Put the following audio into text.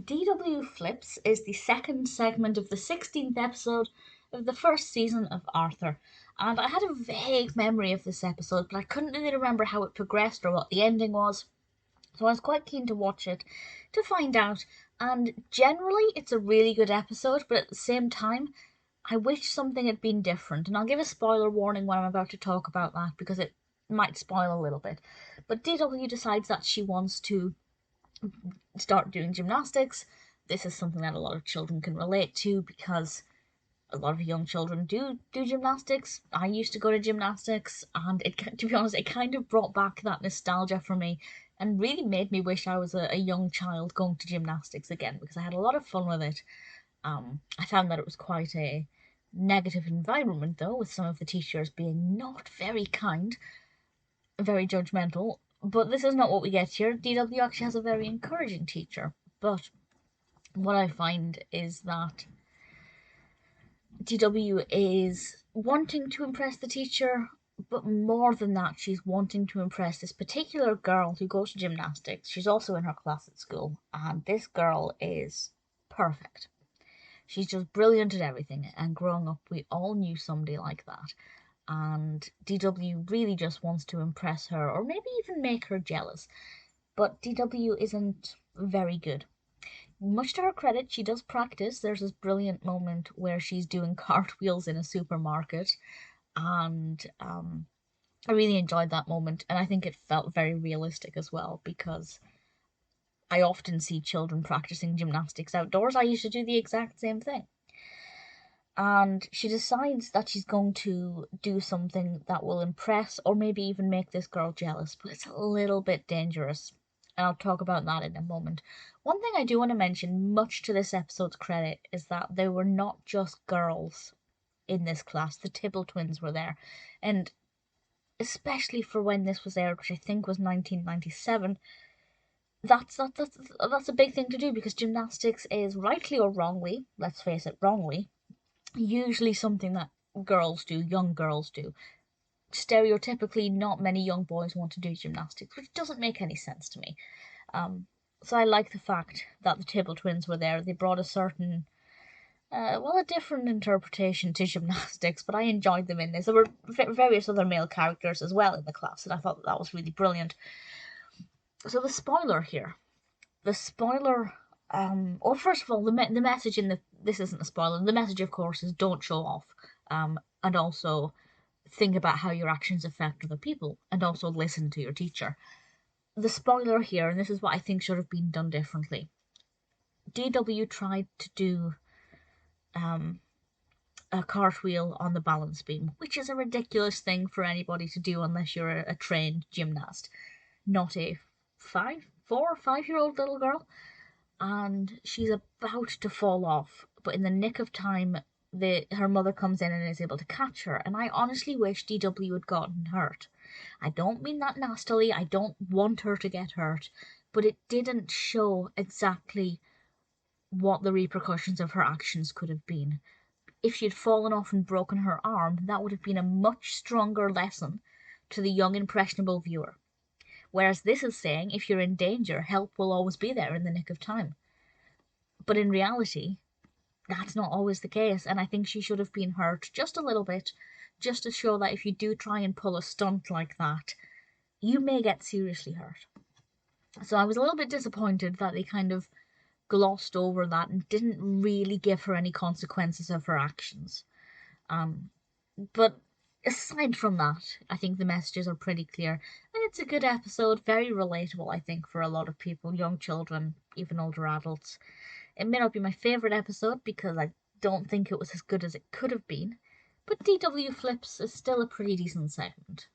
D.W. Flips is the second segment of the 16th episode of the first season of Arthur, and I had a vague memory of this episode, but I couldn't really remember how it progressed or what the ending was, so I was quite keen to watch it to find out, and generally it's a really good episode, but at the same time, I wish something had been different, and I'll give a spoiler warning when I'm about to talk about that, because it might spoil a little bit. But D.W. decides that she wants to start doing gymnastics. This is something that a lot of children can relate to because a lot of young children do gymnastics. I used to go to gymnastics, and to be honest, it kind of brought back that nostalgia for me and really made me wish I was a young child going to gymnastics again because I had a lot of fun with it. I found that it was quite a negative environment though, with some of the teachers being not very kind, very judgmental. But this is not what we get here. DW actually has a very encouraging teacher. But what I find is that DW is wanting to impress the teacher, but more than that, she's wanting to impress this particular girl who goes to gymnastics. She's also in her class at school, and this girl is perfect. She's just brilliant at everything, and growing up, we all knew somebody like that. And DW really just wants to impress her, or maybe even make her jealous. But DW isn't very good. Much to her credit, she does practice. There's this brilliant moment where she's doing cartwheels in a supermarket, and I really enjoyed that moment, and I think it felt very realistic as well because I often see children practicing gymnastics outdoors. I used to do the exact same thing. And she decides that she's going to do something that will impress or maybe even make this girl jealous, but it's a little bit dangerous. And I'll talk about that in a moment. One thing I do want to mention, much to this episode's credit, is that there were not just girls in this class. The Tibble twins were there. And especially for when this was aired, which I think was 1997, that's a big thing to do because gymnastics is, rightly or wrongly, let's face it, wrongly, usually something that girls do, young girls do. Stereotypically, not many young boys want to do gymnastics, which doesn't make any sense to me. So I like the fact that the Tibble twins were there. They brought a certain, a different interpretation to gymnastics, but I enjoyed them in this. There were various other male characters as well in the class, and I thought that was really brilliant. So the spoiler here. The spoiler or first of all, the message in this isn't a spoiler. The message, of course, is don't show off, and also think about how your actions affect other people, and also listen to your teacher. The spoiler here, and this is what I think should have been done differently. DW tried to do a cartwheel on the balance beam, which is a ridiculous thing for anybody to do unless you're a trained gymnast, not a 4 or 5-year-old little girl. And she's about to fall off, but in the nick of time, her mother comes in and is able to catch her, and I honestly wish DW had gotten hurt. I don't mean that nastily, I don't want her to get hurt, but it didn't show exactly what the repercussions of her actions could have been. If she had fallen off and broken her arm, that would have been a much stronger lesson to the young impressionable viewer. Whereas this is saying, if you're in danger, help will always be there in the nick of time. But in reality, that's not always the case, and I think she should have been hurt just a little bit, just to show that if you do try and pull a stunt like that, you may get seriously hurt. So I was a little bit disappointed that they kind of glossed over that and didn't really give her any consequences of her actions. But aside from that, I think the messages are pretty clear, and it's a good episode, very relatable, I think, for a lot of people, young children, even older adults. It may not be my favourite episode because I don't think it was as good as it could have been, but DW Flips is still a pretty decent segment.